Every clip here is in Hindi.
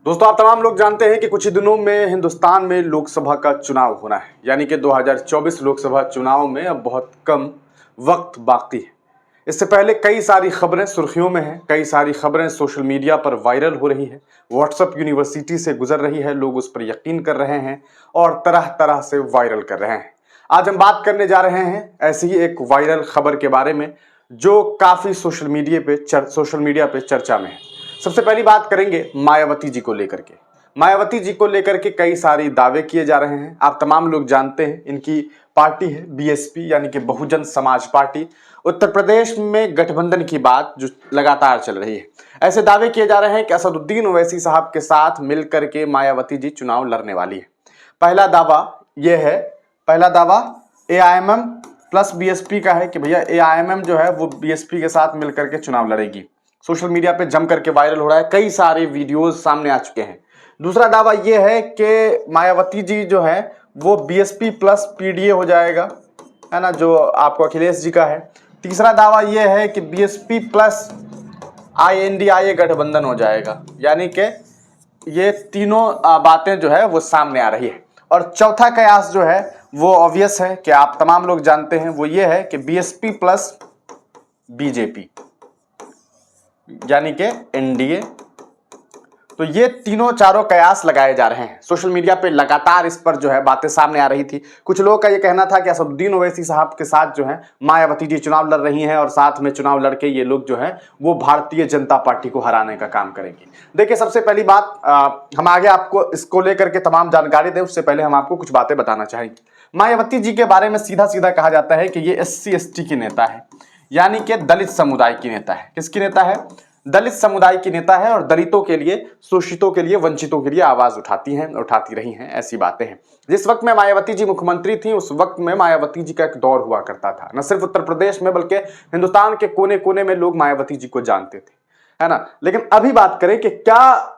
दोस्तों, आप तमाम लोग जानते हैं कि कुछ ही दिनों में हिंदुस्तान में लोकसभा का चुनाव होना है। यानी कि 2024 लोकसभा चुनाव में अब बहुत कम वक्त बाकी है। इससे पहले कई सारी खबरें सुर्खियों में हैं, कई सारी खबरें सोशल मीडिया पर वायरल हो रही है। व्हाट्सएप यूनिवर्सिटी से गुजर रही है, लोग उस पर यकीन कर रहे हैं और तरह तरह से वायरल कर रहे हैं। आज हम बात करने जा रहे हैं ऐसी ही एक वायरल खबर के बारे में जो काफी सोशल मीडिया पे चर्चा में है। सबसे पहली बात करेंगे मायावती जी को लेकर के। मायावती जी को लेकर के कई सारी दावे किए जा रहे हैं। आप तमाम लोग जानते हैं इनकी पार्टी है बीएसपी यानी कि बहुजन समाज पार्टी। उत्तर प्रदेश में गठबंधन की बात जो लगातार चल रही है। ऐसे दावे किए जा रहे हैं कि असदुद्दीन ओवैसी साहब के साथ मिलकर के मायावती जी चुनाव लड़ने वाली है। पहला दावा एआईएमएम प्लस बीएसपी का है कि भैया एआईएमएम जो है वो बीएसपी के साथ मिलकर के चुनाव लड़ेगी। सोशल मीडिया पे जम करके वायरल हो रहा है, कई सारे वीडियोस सामने आ चुके हैं। दूसरा दावा यह है कि मायावती जी जो है वो बीएसपी प्लस पीडीए हो जाएगा, है ना, जो आपको अखिलेश जी का है। तीसरा दावा यह है कि बीएसपी प्लस आईएनडीआईए गठबंधन हो जाएगा। यानी कि ये तीनों बातें जो है वो सामने आ रही है। और चौथा कयास जो है वो ऑब्वियस है कि आप तमाम लोग जानते हैं, वो ये है कि बीएसपी प्लस बीजेपी यानी कि एनडीए। तो ये तीनों चारों कयास लगाए जा रहे हैं। सोशल मीडिया पे लगातार इस पर जो है बातें सामने आ रही थी। कुछ लोगों का ये कहना था कि असदुद्दीन ओवैसी साहब के साथ जो है मायावती जी चुनाव लड़ रही हैं और साथ में चुनाव लड़के ये लोग जो है वो भारतीय जनता पार्टी को हराने का काम करेंगे। देखिए, सबसे पहली बात हम आगे आपको इसको लेकर के तमाम जानकारी दें उससे पहले हम आपको कुछ बातें बताना चाहेंगे। मायावती जी के बारे में सीधा सीधा कहा जाता है कि ये SC/ST की नेता है, यानी कि दलित समुदाय की नेता है। किसकी नेता है? दलित समुदाय की नेता है और दलितों के लिए, शोषितों के लिए, वंचितों के लिए आवाज उठाती रही हैं। ऐसी बातें हैं। जिस वक्त में मायावती जी मुख्यमंत्री थी उस वक्त में मायावती जी का एक दौर हुआ करता था। न सिर्फ उत्तर प्रदेश में बल्कि हिंदुस्तान के कोने कोने में लोग मायावती जी को जानते थे, है ना। लेकिन अभी बात करें कि क्या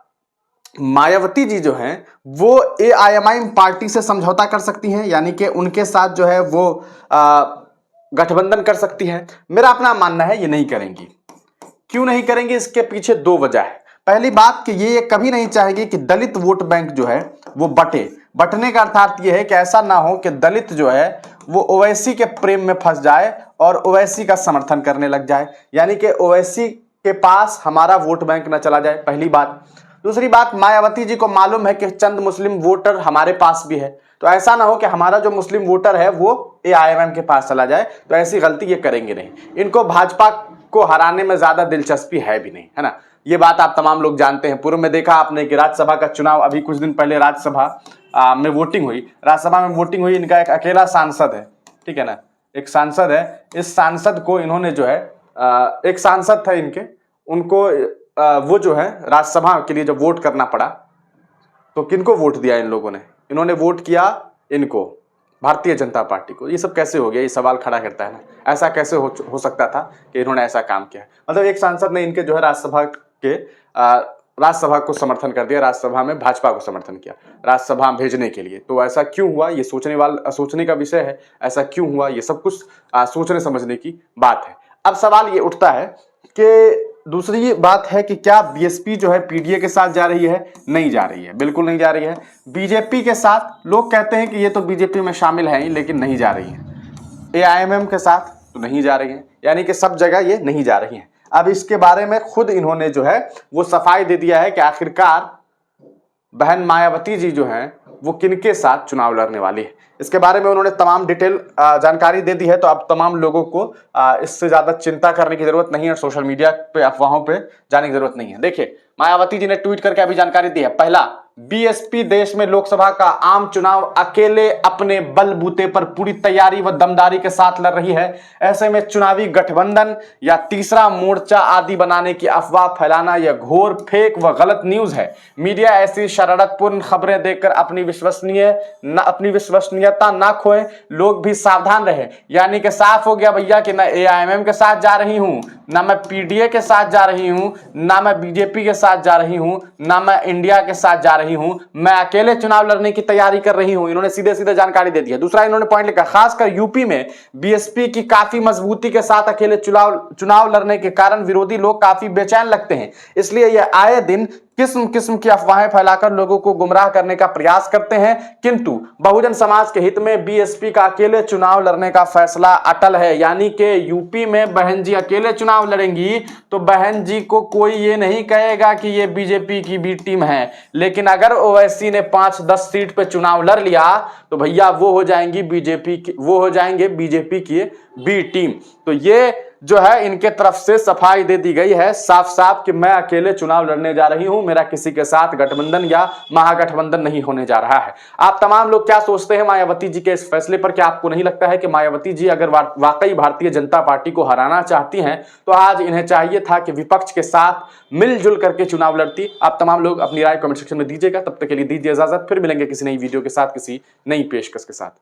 मायावती जी जो हैं वो एआईएमआईएम पार्टी से समझौता कर सकती हैं, यानी कि उनके साथ जो है वो गठबंधन कर सकती हैं? मेरा अपना मानना है ये नहीं करेंगी। क्यों नहीं करेंगे? इसके पीछे दो वजह है। पहली बात कि ये कभी नहीं चाहेगी कि दलित वोट बैंक जो है वो बटने का अर्थात ये है कि ऐसा ना हो कि दलित जो है वो ओवैसी के प्रेम में फंस जाए और ओवैसी का समर्थन करने लग जाए, यानी कि ओवैसी के पास हमारा वोट बैंक ना चला जाए, पहली बात। दूसरी बात, मायावती जी को मालूम है कि चंद मुस्लिम वोटर हमारे पास भी है, तो ऐसा ना हो कि हमारा जो मुस्लिम वोटर है वो एआईएमएम के पास चला जाए, तो ऐसी गलती ये करेंगे नहीं। इनको भाजपा को हराने में ज्यादा दिलचस्पी है भी नहीं, है ना। ये बात आप तमाम लोग जानते हैं। पूर्व में देखा आपने कि राज्यसभा का चुनाव, अभी कुछ दिन पहले राज्यसभा में वोटिंग हुई। इनका एक अकेला सांसद है, ठीक है ना, एक सांसद है। इस सांसद को इन्होंने जो है एक सांसद था इनके, उनको वो जो है राज्यसभा के लिए जब वोट करना पड़ा तो किनको वोट दिया इन लोगों ने? इन्होंने वोट किया इनको, भारतीय जनता पार्टी को। ये सब कैसे हो गया? ये सवाल खड़ा करता है ना, ऐसा कैसे हो सकता था कि इन्होंने ऐसा काम किया? मतलब एक सांसद ने इनके जो है राज्यसभा को समर्थन कर दिया, राज्यसभा में भाजपा को समर्थन किया राज्यसभा भेजने के लिए। तो ऐसा क्यों हुआ? ये सोचने का विषय है। ऐसा क्यों हुआ? ये सब कुछ सोचने समझने की बात है। अब सवाल ये उठता है कि दूसरी बात है कि क्या बीएसपी जो है पीडीए के साथ जा रही है? नहीं जा रही है, बिल्कुल नहीं जा रही है। बीजेपी के साथ लोग कहते हैं कि ये तो बीजेपी में शामिल है ही, लेकिन नहीं जा रही है। एआईएमएम के साथ तो नहीं जा रही है, यानी कि सब जगह ये नहीं जा रही है। अब इसके बारे में खुद इन्होंने जो है वो सफाई दे दिया है कि आखिरकार बहन मायावती जी जो हैं वो किनके साथ चुनाव लड़ने वाली है। इसके बारे में उन्होंने तमाम डिटेल जानकारी दे दी है। तो अब तमाम लोगों को इससे ज्यादा चिंता करने की जरूरत नहीं है और सोशल मीडिया पे अफवाहों पे जाने की जरूरत नहीं है। देखिए, मायावती जी ने ट्वीट करके अभी जानकारी दी है। पहला, बीएसपी देश में लोकसभा का आम चुनाव अकेले अपने बलबूते पर पूरी तैयारी व दमदारी के साथ लड़ रही है। ऐसे में चुनावी गठबंधन या तीसरा मोर्चा आदि बनाने की अफवाह फैलाना यह घोर फेक व गलत न्यूज है। मीडिया ऐसी शरारतपूर्ण खबरें देकर अपनी विश्वसनीयता ना खोएं। लोग भी सावधान रहे। यानी कि साफ हो गया भैया कि ना एआईएमएम के साथ जा रही हूं, ना मैं पीडीए के साथ जा रही हूं, ना मैं बीजेपी के साथ जा रही हूं, ना मैं इंडिया के साथ जा रही हूं। मैं अकेले चुनाव लड़ने की तैयारी कर रही हूं। इन्होंने सीधे सीधे जानकारी दे दी है। दूसरा इन्होंने पॉइंट लिखा, खासकर यूपी में बीएसपी की काफी मजबूती के साथ अकेले चुनाव लड़ने के कारण विरोधी लोग काफी बेचैन लगते हैं, इसलिए यह आए दिन किस्म किस्म की अफवाहें फैलाकर लोगों को गुमराह करने का प्रयास करते हैं। किंतु बहुजन समाज के हित में बीएसपी का अकेले चुनाव लड़ने का फैसला अटल है। यानी कि यूपी में बहन जी अकेले चुनाव लड़ेंगी तो बहन जी को कोई ये नहीं कहेगा कि ये बीजेपी की बी टीम है। लेकिन अगर ओवैसी ने 5-10 सीट पे चुनाव लड़ लिया तो भैया वो हो जाएंगे बीजेपी की बी टीम। तो ये जो है इनके तरफ से सफाई दे दी गई है साफ साफ कि मैं अकेले चुनाव लड़ने जा रही हूं, मेरा किसी के साथ गठबंधन या महागठबंधन नहीं होने जा रहा है। आप तमाम लोग क्या सोचते हैं मायावती जी के इस फैसले पर? क्या आपको नहीं लगता है कि मायावती जी अगर वाकई भारतीय जनता पार्टी को हराना चाहती हैं तो आज इन्हें चाहिए था कि विपक्ष के साथ मिलजुल करके चुनाव लड़ती? आप तमाम लोग अपनी राय कमेंट सेक्शन में दीजिएगा। तब तक के लिए दीजिए इजाजत, फिर मिलेंगे किसी नई वीडियो के साथ, किसी नई पेशकश के साथ।